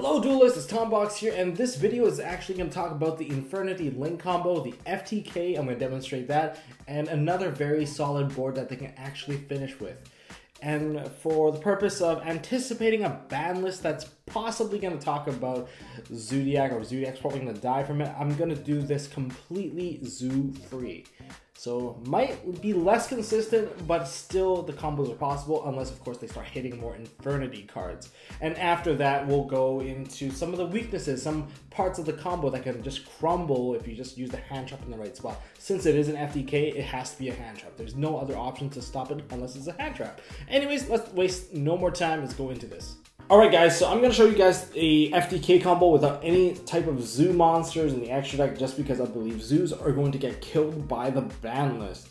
Hello Duelist, it's Tombox here, and this video is actually going to talk about the Infernity link combo, the FTK, I'm going to demonstrate that, and another very solid board that they can actually finish with. And for the purpose of anticipating a ban list that's possibly going to talk about Zodiac, or Zodiac's probably going to die from it, I'm going to do this completely zoo-free. So might be less consistent, but still the combos are possible, unless of course they start hitting more Infernity cards. And after that, we'll go into some of the weaknesses, some parts of the combo that can just crumble if you just use the hand trap in the right spot. Since it is an FTK, it has to be a hand trap. There's no other option to stop it unless it's a hand trap. Anyways, let's waste no more time, let's go into this. Alright guys, so I'm going to show you guys a FTK combo without any type of zoo monsters in the extra deck, just because I believe zoos are going to get killed by the ban list.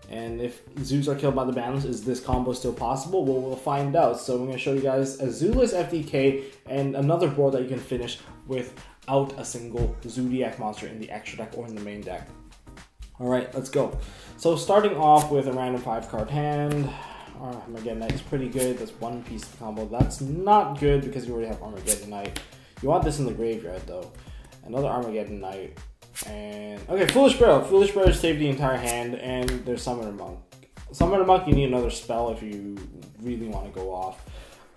And if zoos are killed by the ban list, is this combo still possible? Well, we'll find out. So I'm going to show you guys a zooless FTK and another board that you can finish without a single Zodiac monster in the extra deck or in the main deck. Alright, let's go. So starting off with a random 5-card hand. Armageddon Knight is pretty good. That's one piece of the combo. That's not good because you already have Armageddon Knight. You want this in the graveyard though. Another Armageddon Knight. And okay, Foolish Burial. Foolish Burial saved the entire hand, and there's Summoner Monk. Summoner Monk, you need another spell if you really want to go off.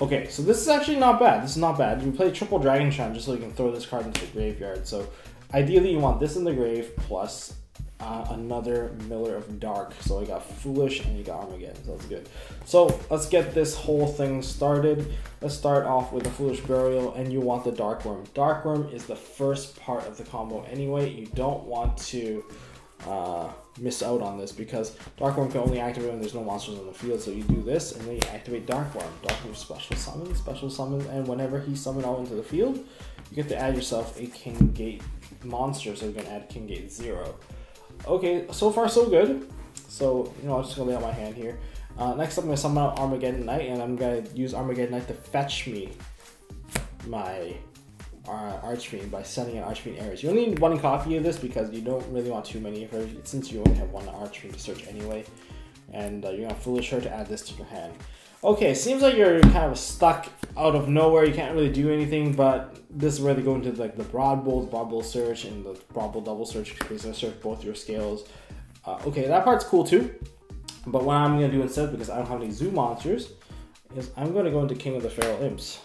Okay, so this is actually not bad. This is not bad. You play Triple Dragon Shine just so you can throw this card into the graveyard. So ideally you want this in the grave plus another Miller of Dark. So you got Foolish and you got Armageddon, so that's good. So let's get this whole thing started. Let's start off with the Foolish Burial, and you want the Dark Worm. Dark Worm is the first part of the combo anyway. You don't want to miss out on this because Dark Worm can only activate when there's no monsters on the field. So you do this and then you activate Dark Worm. Dark Worm special summons, and whenever he's summoned out into the field, you get to add yourself a King Gate monster. So you're gonna add King Gate 0. Okay, so far so good. So, you know, I'm just gonna lay out my hand here. Next up, I'm gonna summon out Armageddon Knight, and I'm gonna use Armageddon Knight to fetch me my Archfiend by sending an Archfiend Errors. You only need one copy of this because you don't really want too many of her, since you only have one Archfiend to search anyway. And you're gonna Foolish her to add this to your hand. Okay, seems like you're kind of stuck out of nowhere. You can't really do anything, but this is where they go into like the Broad Bull search, and the Broad Bull double search, because they search both your scales. Okay, that part's cool too. But what I'm gonna do instead, because I don't have any zoo monsters, is I'm gonna go into King of the Feral Imps.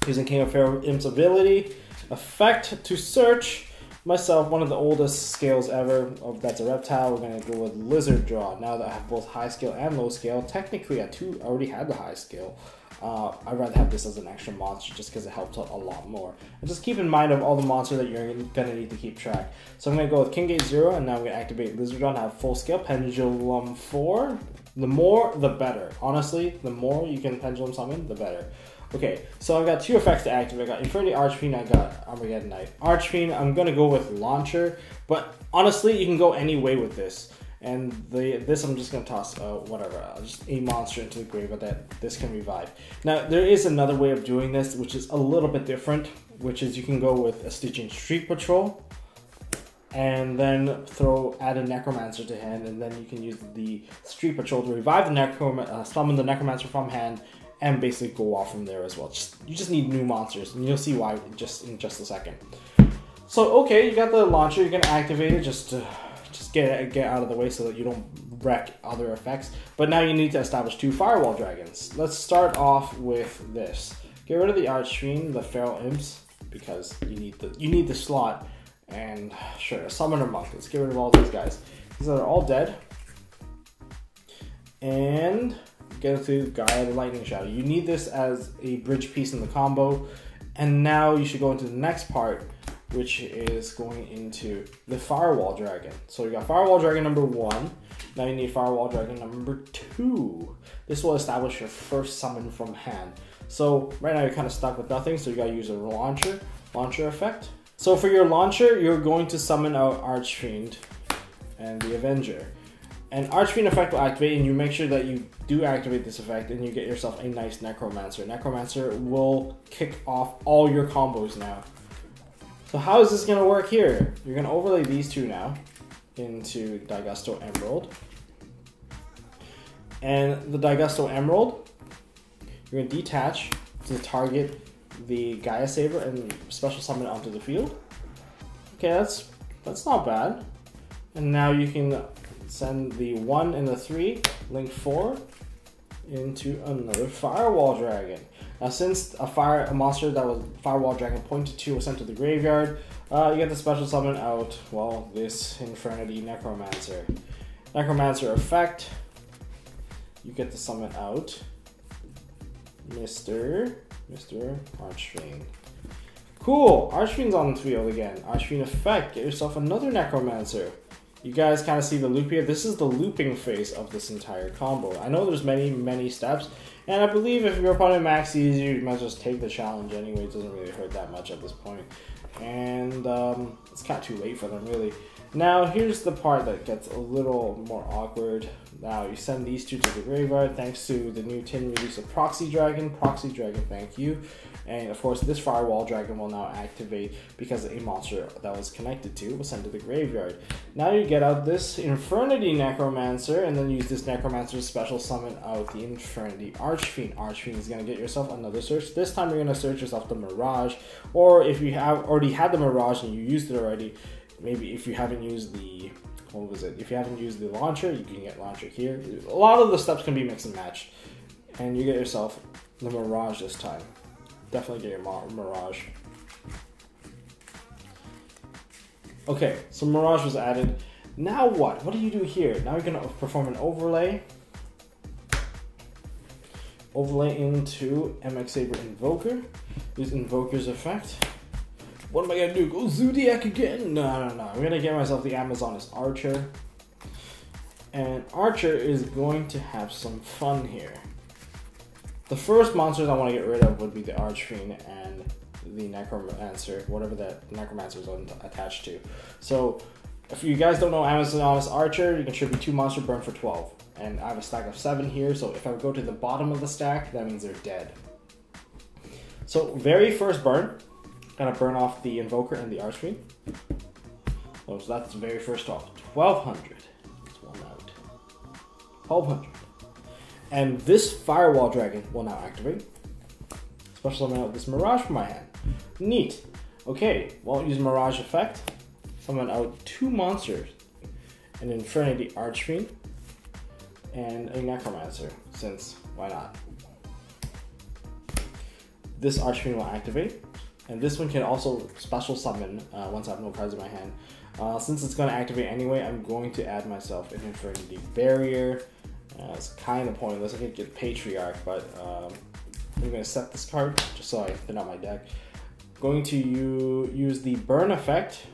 Using King of Feral Imps ability, effect to search myself one of the oldest scales ever. That's a reptile. We're gonna go with Lizard Jaw. Now that I have both high scale and low scale, technically I already had the high scale. I'd rather have this as an extra monster just because it helps out a lot more. And just keep in mind of all the monsters that you're gonna need to keep track. So I'm gonna go with King Gate 0, and now I'm gonna activate Lizard Jaw to have full scale. Pendulum 4. The more, the better. Honestly, the more you can Pendulum summon, the better. Okay, so I've got two effects to activate. I got Infernity Archfiend, I got Armageddon Knight. Archfiend, I'm gonna go with Launcher, but honestly, you can go any way with this. And this I'm just gonna toss whatever, just a monster into the grave, but this can revive. Now there is another way of doing this, which is a little bit different, which is you can go with a Stygian Street Patrol, and then add a Necromancer to hand, and then you can use the Street Patrol to revive the summon the Necromancer from hand, and basically go off from there as well. You just need new monsters, and you'll see why in just a second. So okay, you got the launcher, you're gonna activate it just to get out of the way so that you don't wreck other effects. But now you need to establish 2 Firewall Dragons. Let's start off with this. Get rid of the Archfiend, the Feral Imps, because you need the slot, and sure, a Summoner Monk. Let's get rid of all these guys. These are all dead. And get to Gaia the Lightning Shadow. You need this as a bridge piece in the combo. And now you should go into the next part, which is going into the Firewall Dragon. So you got Firewall Dragon number 1. Now you need Firewall Dragon number 2. This will establish your first summon from hand. So right now you're kind of stuck with nothing, so you gotta use a launcher effect. So for your launcher, you're going to summon out Archfiend and the Avenger. And Archfiend effect will activate, and you make sure that you do activate this effect, and you get yourself a nice Necromancer. Necromancer will kick off all your combos now. So how is this going to work here? You're going to overlay these two now into Daigusto Emerald. And the Daigusto Emerald, you're going to detach to target the Gaia Saber and special summon it onto the field. Okay, that's not bad. And now you can send the 1 and the 3, link 4, into another Firewall Dragon. Now, since a monster that was Firewall Dragon pointed to was sent to the graveyard, you get the special summon out, well, this Infernity Necromancer. Necromancer effect, you get to summon out Mr. Archfiend. Cool, Archfiend's on the field again. Archfiend effect, get yourself another Necromancer. You guys kind of see the loop here. This is the looping phase of this entire combo. I know there's many steps, and I believe if your opponent maxes you might just take the challenge anyway. It doesn't really hurt that much at this point. And it's kind of too late for them, really. Now, here's the part that gets a little more awkward. Now, you send these two to the graveyard thanks to the new tin release of Proxy Dragon. Proxy Dragon, thank you. And of course, this Firewall Dragon will now activate because a monster that was connected to was sent to the graveyard. Now you get out this Infernity Necromancer and then use this Necromancer to special summon out the Infernity Archfiend. Archfiend is going to get yourself another search. This time you're going to search yourself the Mirage, or if you have already had the Mirage and you used it already, maybe if you haven't used the, what was it? If you haven't used the launcher, you can get launcher here. A lot of the steps can be mixed and matched. And you get yourself the Mirage this time. Definitely get your Mirage. Okay, so Mirage was added. Now what? What do you do here? Now you're going to perform an overlay. Overlay into MX Saber Invoker. Use Invoker's effect. What am I going to do? Go Zodiac again? No. I'm going to get myself the Amazoness Archer. And Archer is going to have some fun here. The first monsters I want to get rid of would be the Archfiend and the Necromancer, whatever that Necromancer is attached to. So, if you guys don't know Amazoness Archer, you can tribute 2 monster burn for 12. And I have a stack of 7 here, so if I go to the bottom of the stack, that means they're dead. So, very first burn, gotta burn off the Invoker and the Archfiend. So that's the very first off. 1200. That's one out. 1200. And this Firewall Dragon will now activate. Special summon out this Mirage from my hand. Neat. Okay, won't use Mirage effect. Summon out 2 monsters. An Infernity Archfiend and a Necromancer, since why not? This Archfiend will activate. And this one can also special summon once I have no cards in my hand. Since it's going to activate anyway, I'm going to add myself an Infernity Barrier. It's kind of pointless. I could get Patriarch, but I'm going to set this card just so I thin out my deck. Going to use the burn effect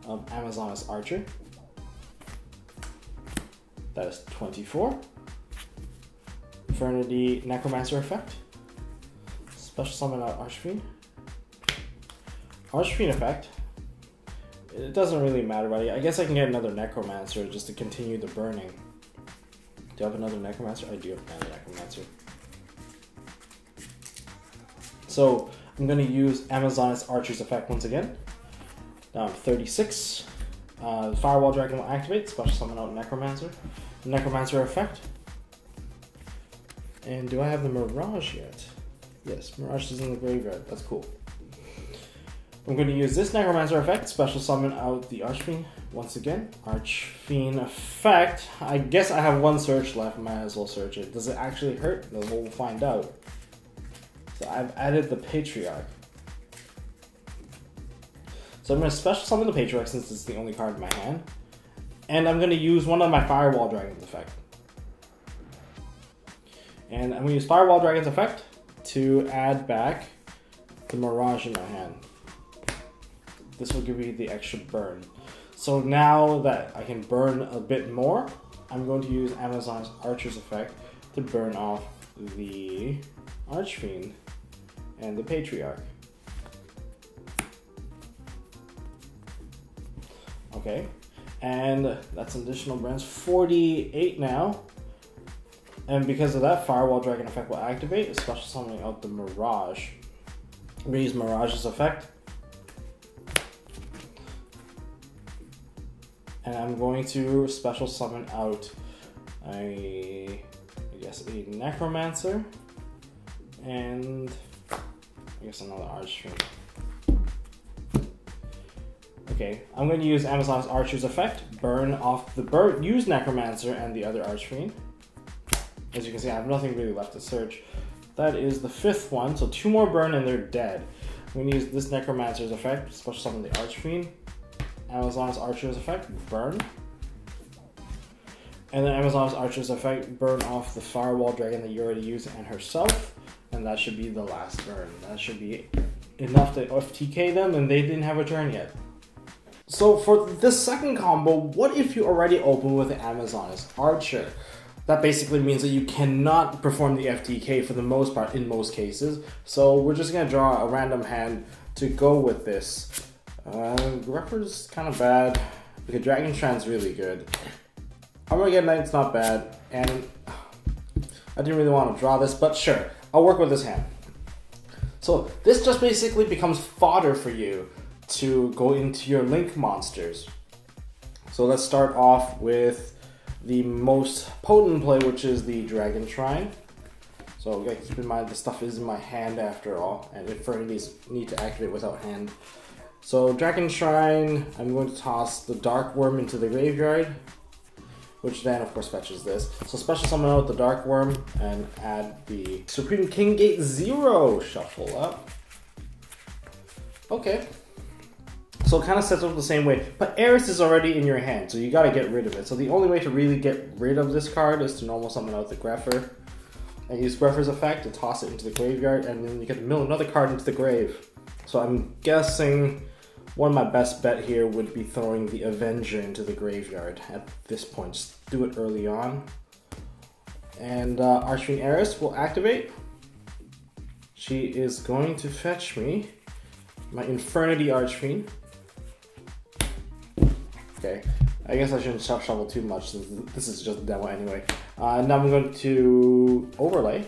of Amazoness Archer. That is 24. Infernity Necromancer effect. Special summon out Archfiend. Archfiend effect. It doesn't really matter, buddy. I guess I can get another Necromancer just to continue the burning. Do I have another Necromancer? I do have another Necromancer. So I'm going to use Amazoness Archer's effect once again. Now I'm 36. The Firewall Dragon will activate. Special summon out Necromancer. Necromancer effect. And do I have the Mirage yet? Yes, Mirage is in the graveyard. That's cool. I'm going to use this Necromancer effect, special summon out the Archfiend once again. Archfiend effect. I guess I have 1 search left, might as well search it. Does it actually hurt? We'll find out. So I've added the Patriarch. So I'm going to special summon the Patriarch since it's the only card in my hand. And I'm going to use one of my Firewall Dragon's effect. And I'm going to use Firewall Dragon's effect to add back the Mirage in my hand. This will give me the extra burn. So now that I can burn a bit more, I'm going to use Amazon's Archer's effect to burn off the Archfiend and the Patriarch. Okay, and that's an additional burns, 48 now. And because of that, Firewall Dragon effect will activate, special summoning out the Mirage. I'm going to use Mirage's effect. And I'm going to special summon out I guess a Necromancer and I guess another Archfiend. Okay, I'm going to use Amazon's Archer's effect, burn off the use Necromancer and the other Archfiend. As you can see, I have nothing really left to search. That is the 5th one, so 2 more burn and they're dead. I'm going to use this Necromancer's effect, special summon the Archfiend. Amazon's Archer's effect, burn. And then Amazon's Archer's effect, burn off the Firewall Dragon that you already used and herself. And that should be the last burn. That should be enough to FTK them, and they didn't have a turn yet. So for this second combo, what if you already open with the Amazon's Archer? That basically means that you cannot perform the FTK for the most part in most cases. So we're just going to draw a random hand to go with this. Grepper's kind of bad. Okay, Dragon Strand's really good. Armageddon Knight's not bad. And I didn't really want to draw this, but sure, I'll work with this hand. So this just basically becomes fodder for you to go into your Link monsters. So let's start off with the most potent play, which is the Dragon Shrine. So you gotta keep in mind the stuff is in my hand after all, and Infernities need to activate without hand. So Dragon Shrine, I'm going to toss the Dark Worm into the graveyard, which then of course fetches this. So special summon out the Dark Worm and add the Supreme King Gate 0. Shuffle up. Okay. So it kind of sets up the same way, but Eris is already in your hand, so you gotta get rid of it. So the only way to really get rid of this card is to normal summon out the Grepher, and use Grepher's effect to toss it into the graveyard, and then you get to mill another card into the grave. So I'm guessing one of my best bet here would be throwing the Avenger into the graveyard at this point. Just do it early on. And Archfiend Eris will activate. She is going to fetch me my Infernity Archfiend. Okay, I guess I shouldn't shuffle too much since this is just a demo anyway. Now I'm going to overlay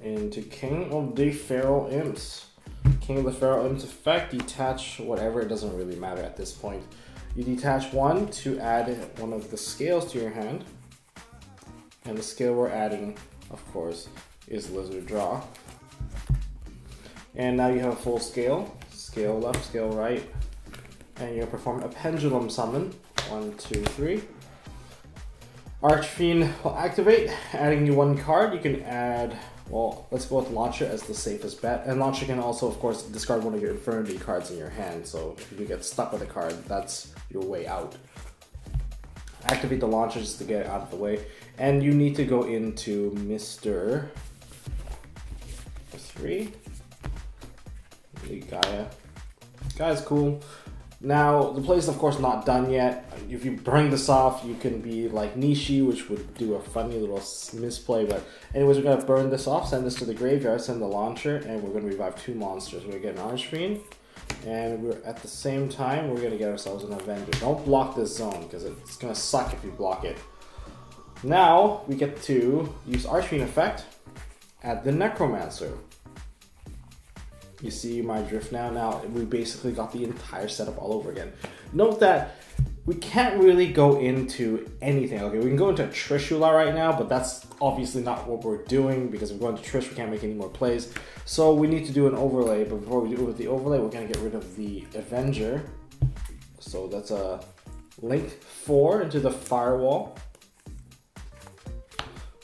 into King of the Feral Imps. King of the Feral Imps effect, detach whatever, it doesn't really matter at this point. You detach one to add one of the scales to your hand. And the scale we're adding, of course, is Lizard Draw. And now you have a full scale. Scale left, scale right. And you'll perform a Pendulum Summon. 1, 2, 3. Archfiend will activate, adding you 1 card. You can add, well, let's go with Launcher as the safest bet. And Launcher can also, of course, discard one of your Infernity cards in your hand. So if you get stuck with a card, that's your way out. Activate the Launcher just to get it out of the way. And you need to go into Mr. 3. Gaia. Gaia's cool. Now, the play is of course not done yet. If you burn this off, you can be like Nishi, which would do a funny little misplay. But anyways, we're going to burn this off, send this to the graveyard, send the Launcher, and we're going to revive 2 monsters. We're going to get an Archfiend, and we're at the same time, we're going to get ourselves an Avenger. Don't block this zone, because it's going to suck if you block it. Now, we get to use Archfiend effect, add the Necromancer. You see my drift now? Now we basically got the entire setup all over again. Note that we can't really go into anything. Okay, we can go into Trishula right now, but that's obviously not what we're doing because if we're going to Trish, we can't make any more plays. So we need to do an overlay, but before we do it with the overlay, we're going to get rid of the Avenger. So that's a Link 4 into the Firewall.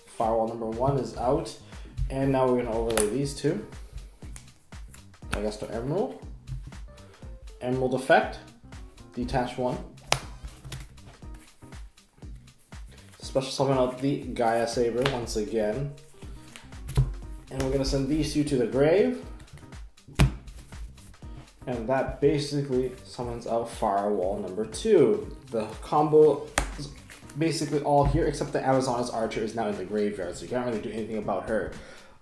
Firewall number 1 is out. And now we're going to overlay these 2. I guess to Emerald. Emerald effect. Detach 1. Special summon out the Gaia Saber once again. And we're gonna send these 2 to the grave. And that basically summons out Firewall number 2. The combo is basically all here except the Amazon's Archer is now in the graveyard, so you can't really do anything about her.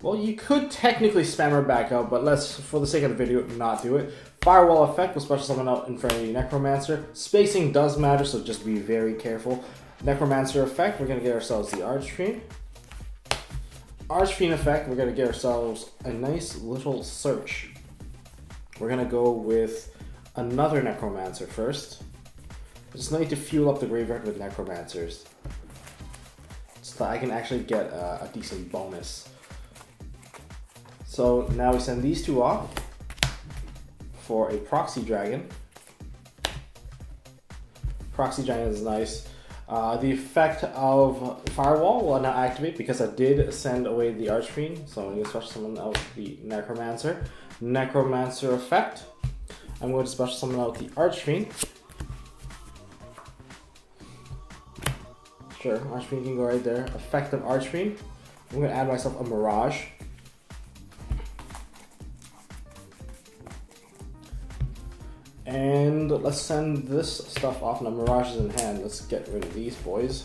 Well, you could technically spam her back out, but let's, for the sake of the video, not do it. Firewall effect will special summon out Infernity Necromancer. Spacing does matter, so just be very careful. Necromancer effect, we're going to get ourselves the Archfiend. Archfiend effect, we're going to get ourselves a nice little search. We're going to go with another Necromancer first. I just need to fuel up the graveyard with Necromancers, so that I can actually get a decent bonus. So now we send these two off for a Proxy Dragon. Proxy Dragon is nice. The effect of Firewall will now activate because I did send away the Archfiend. So I'm going to special summon out the Necromancer. Necromancer effect. I'm going to special summon out the Archfiend. Sure, Archfiend can go right there. Effect of Archfiend. I'm going to add myself a Mirage. And let's send this stuff off. Now Mirage is in hand. Let's get rid of these boys.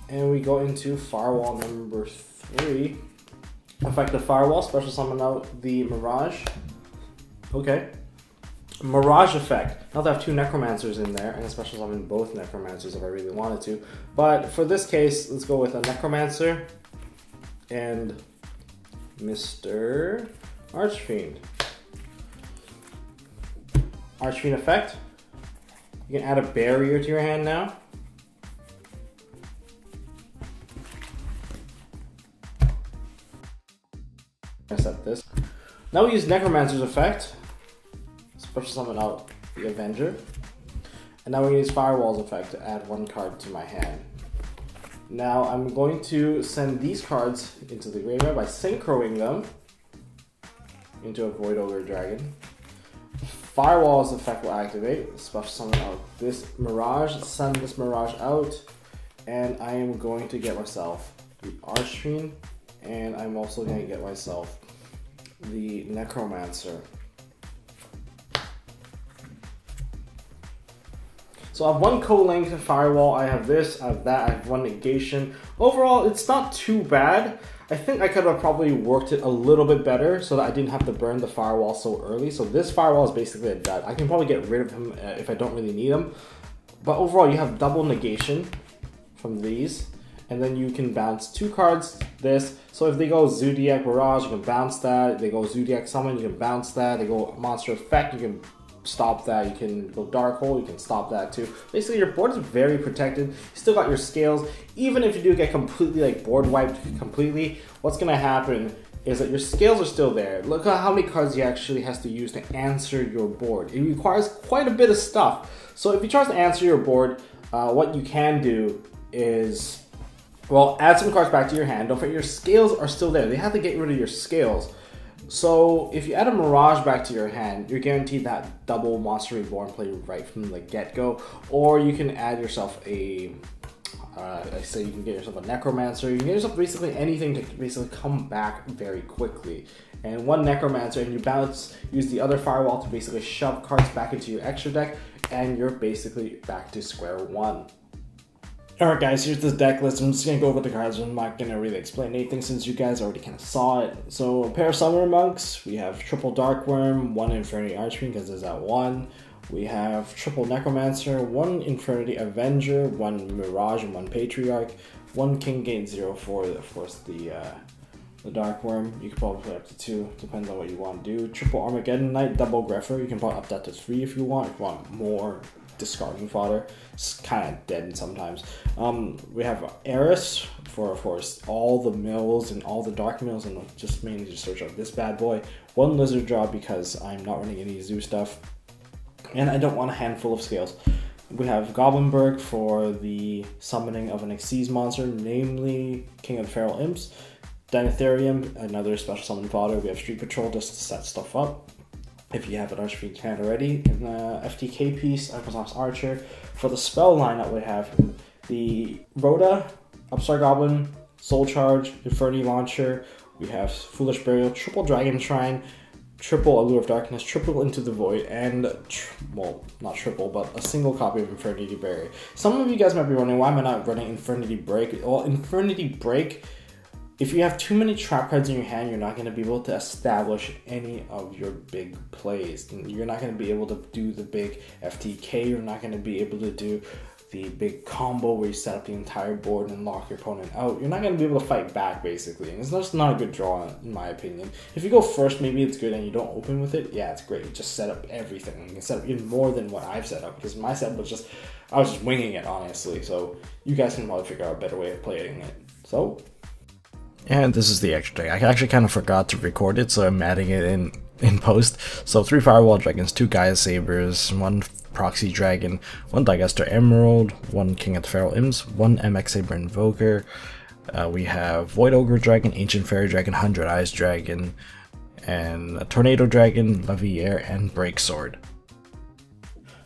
And we go into Firewall number 3. Effective Firewall, special summon out the Mirage. Okay. Mirage effect. Now that I have 2 Necromancers in there, and special summon both Necromancers if I really wanted to. But for this case, let's go with a Necromancer and Mr. Archfiend. Archfiend effect. You can add a barrier to your hand now. I set this. Now we use Necromancer's effect. Special summon out the Avenger. And now we're going to use Firewall's effect to add 1 card to my hand. Now I'm going to send these cards into the graveyard by synchroing them into a Void Ogre Dragon. Firewall's effect will activate. Special summon out this Mirage. Send this Mirage out. And I am going to get myself the Archfiend. And I'm also going to get myself the Necromancer. So I have 1 co-link to Firewall, I have this, I have that, I have 1 negation. Overall, it's not too bad. I think I could have probably worked it a little bit better so that I didn't have to burn the Firewall so early. So this Firewall is basically a dud. I can probably get rid of him if I don't really need him. But overall, you have double negation from these. And then you can bounce 2 cards, this. So if they go Zodiac Mirage, you can bounce that. If they go Zodiac Summon, you can bounce that. They go Monster Effect, you can stop that. You can go Dark Hole, you can stop that too. Basically, your board is very protected. You still got your scales. Even if you do get completely like board wiped completely, what's gonna happen is that your scales are still there. Look at how many cards you actually has to use to answer your board. It requires quite a bit of stuff. So if you try to answer your board, what you can do is, well, add some cards back to your hand. Don't forget your scales are still there. They have to get rid of your scales. So if you add a Mirage back to your hand, you're guaranteed that double Monster Reborn play right from the get-go. Or you can add yourself a, I say you can get yourself a Necromancer. You can get yourself basically anything to basically come back very quickly. And 1 Necromancer, and you bounce, use the other Firewall to basically shove cards back into your extra deck, and you're basically back to square 1. Alright guys, here's this deck list. I'm just going to go over the cards. I'm not going to really explain anything since you guys already kind of saw it. So, a pair of Summoner Monks. We have triple Dark Worm, 1 Infernity Archfiend because there's that 1. We have triple Necromancer, 1 Infernity Avenger, 1 Mirage, and 1 Patriarch, 1 King Gate 04, of course the Dark Worm. You can probably play up to 2, depends on what you want to do. Triple Armageddon Knight, double Greffer. You can probably up that to 3 if you want more discarding fodder. It's kind of dead sometimes. We have Eris for, of course, all the mills and all the dark mills, and just mainly just search out this bad boy. 1 Lizard Draw because I'm not running any zoo stuff, and I don't want a handful of scales. We have Goblinberg for the summoning of an Xyz monster, namely King of the Feral Imps. Dinotherium, another special summon fodder. We have Street Patrol just to set stuff up if you have an Archfiend hand already. And FTK piece, Equinox Archer. For the spell lineup, we have the Rhoda, Upstart Goblin, Soul Charge, Infernity Launcher. We have Foolish Burial, triple Dragon Shrine, triple Allure of Darkness, triple Into the Void, and, well, not triple, but a single copy of Infernity Barrier. Some of you guys might be wondering, why am I not running Infernity Break? Well, Infernity Break, if you have too many trap cards in your hand, you're not going to be able to establish any of your big plays. You're not going to be able to do the big FTK. You're not going to be able to do the big combo where you set up the entire board and lock your opponent out. You're not going to be able to fight back, basically. And it's just not a good draw, in my opinion. If you go first, maybe it's good, and you don't open with it, yeah, it's great. You just set up everything. You can set up even more than what I've set up, because my set was just, I was just winging it, honestly. So you guys can probably figure out a better way of playing it. So And this is the extra deck. I actually kind of forgot to record it, so I'm adding it in post. So 3 Firewall Dragons, 2 Gaia Sabers, 1 Proxy Dragon, 1 Digestor Emerald, 1 King of the Feral Imps, 1 MX Saber Invoker. We have Void Ogre Dragon, Ancient Fairy Dragon, 100 Eyes Dragon, and a Tornado Dragon, Leviair, and Break Sword.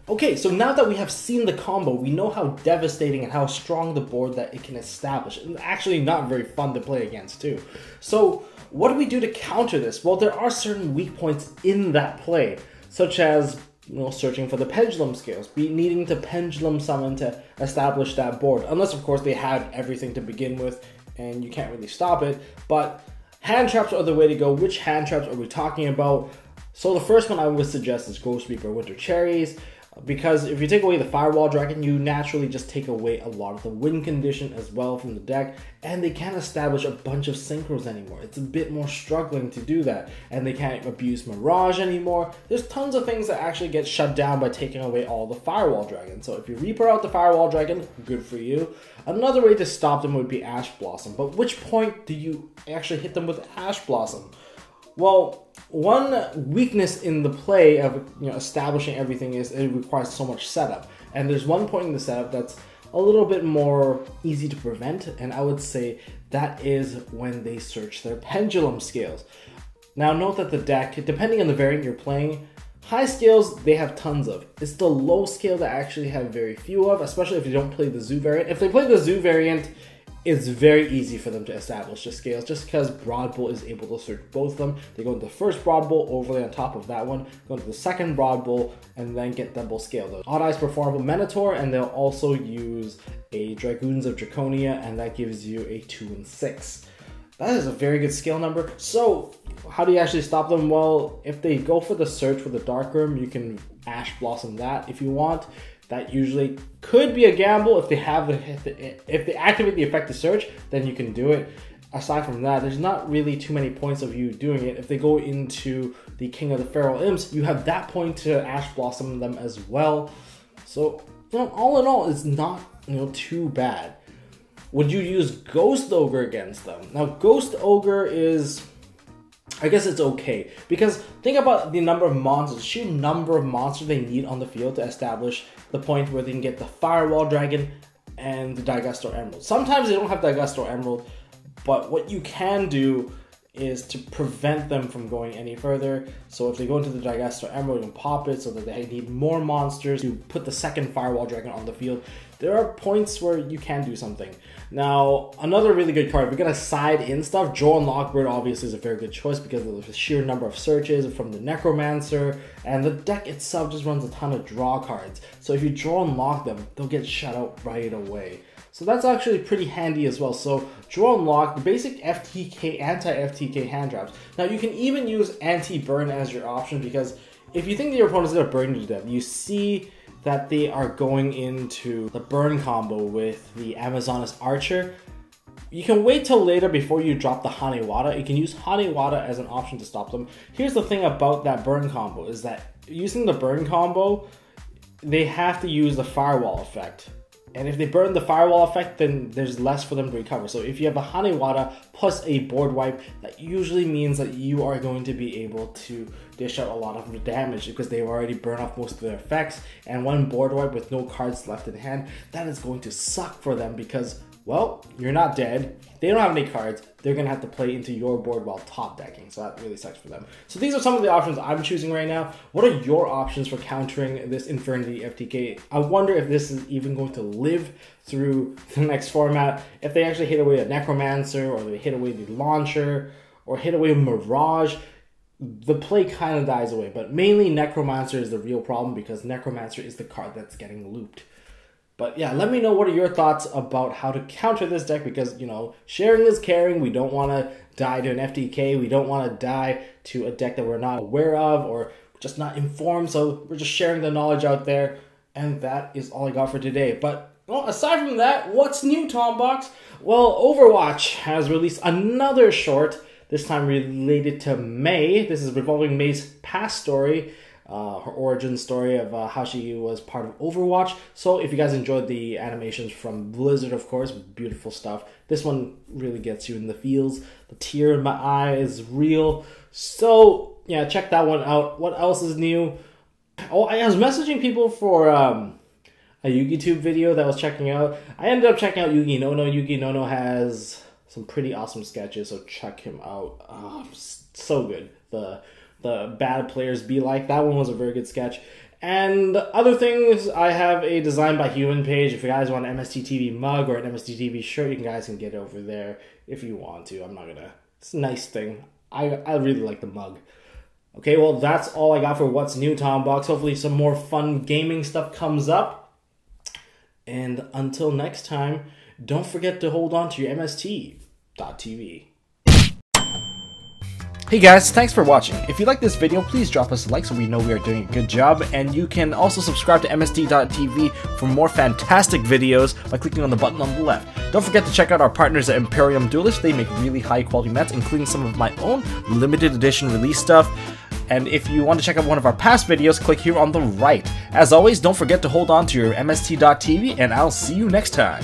Okay, so now that we have seen the combo, we know how devastating and how strong the board that it can establish. And actually not very fun to play against too. So what do we do to counter this? Well, there are certain weak points in that play, such as searching for the pendulum scales, needing to pendulum summon to establish that board. Unless of course they had everything to begin with and you can't really stop it. But hand traps are the way to go. Which hand traps are we talking about? So the first one I would suggest is Ghost Reaper Winter Cherries. Because if you take away the Firewall Dragon, you naturally just take away a lot of the win condition as well from the deck, and they can't establish a bunch of synchros anymore. It's a bit more struggling to do that, and they can't abuse Mirage anymore. There's tons of things that actually get shut down by taking away all the Firewall Dragon. So if you Reaper out the Firewall Dragon, good for you. Another way to stop them would be Ash Blossom, but which point do you actually hit them with Ash Blossom? Well, one weakness in the play of establishing everything is it requires so much setup. And there's one point in the setup that's a little bit more easy to prevent, and I would say that is when they search their pendulum scales. Now note that the deck, depending on the variant you're playing, high scales they have tons of. It's the low scale that actually have very few of, especially if you don't play the Zoo variant. If they play the Zoo variant, it's very easy for them to establish the scales just because Broad Bull is able to search both of them. They go into the first Broad Bull, overlay on top of that one, go into the second Broad Bull, and then get double scaled. Odd Eyes Performable Minotaur, and they'll also use a Dragoons of Draconia, and that gives you a 2 and 6. That is a very good scale number. So how do you actually stop them? Well, if they go for the search with the Dark Room, you can Ash Blossom that if you want. That usually could be a gamble. If they activate the effective search, then you can do it. Aside from that, there's not really too many points of you doing it. If they go into the King of the Feral Imps, you have that point to Ash Blossom them as well. So all in all, it's not too bad. Would you use Ghost Ogre against them? Now, Ghost Ogre is, I guess it's okay, because think about the number of monsters, sheer number of monsters they need on the field to establish the point where they can get the Firewall Dragon and the Digestor Emerald. Sometimes they don't have Digestor Emerald, but what you can do is to prevent them from going any further. So if they go into the Digestor Emerald, you can pop it so that they need more monsters to put the second Firewall Dragon on the field. There are points where you can do something. Now, another really good card, if you're going to side in stuff, Joran Lockbird obviously is a very good choice because of the sheer number of searches from the Necromancer, and the deck itself just runs a ton of draw cards. So if you draw and lock them, they'll get shut out right away. So that's actually pretty handy as well. So draw and lock, the basic FTK, anti-FTK hand traps. Now you can even use anti-burn as your option, because if you think that your opponent's going to burn you to death, you see that they are going into the burn combo with the Amazoness Archer. You can wait till later before you drop the Hanewada. You can use Hanewada as an option to stop them. Here's the thing about that burn combo is that using the burn combo, they have to use the Firewall effect. And if they burn the Firewall effect, then there's less for them to recover. So if you have a Hanewada plus a board wipe, that usually means that you are going to be able to dish out a lot of damage because they've already burned off most of their effects. And one board wipe with no cards left in hand, that is going to suck for them because, well, you're not dead. They don't have any cards. They're going to have to play into your board while top decking. So that really sucks for them. So these are some of the options I'm choosing right now. What are your options for countering this Infernity FTK? I wonder if this is even going to live through the next format. If they actually hit away a Necromancer, or they hit away the Launcher, or hit away Mirage, the play kind of dies away. But mainly Necromancer is the real problem because Necromancer is the card that's getting looped. But yeah, let me know what are your thoughts about how to counter this deck because, sharing is caring. We don't want to die to an FTK. We don't want to die to a deck that we're not aware of or just not informed. So we're just sharing the knowledge out there. And that is all I got for today. But well, aside from that, what's new, Tombox? Well, Overwatch has released another short, this time related to May. This is revolving May's past story. her origin story of how she was part of Overwatch. So if you guys enjoyed the animations from Blizzard, of course, beautiful stuff. This one really gets you in the feels. The tear in my eye is real. So yeah, check that one out. What else is new? Oh, I was messaging people for a YugiTube video that I was checking out. I ended up checking out Yugi No No. Yugi No No has some pretty awesome sketches, so check him out. So good. The bad players be like. That one was a very good sketch. And other things, I have a Design by Human page. If you guys want an MST.TV mug or an MST.TV shirt, you guys can get it over there if you want to. I'm not gonna. It's a nice thing. I really like the mug. Okay, well, that's all I got for What's New, Tombox. Hopefully some more fun gaming stuff comes up. And until next time, don't forget to hold on to your MST.TV. Hey guys, thanks for watching. If you like this video, please drop us a like so we know we are doing a good job. And you can also subscribe to MST.TV for more fantastic videos by clicking on the button on the left. Don't forget to check out our partners at Imperium Duelist. They make really high quality mats, including some of my own limited edition release stuff. And if you want to check out one of our past videos, click here on the right. As always, don't forget to hold on to your MST.TV, and I'll see you next time.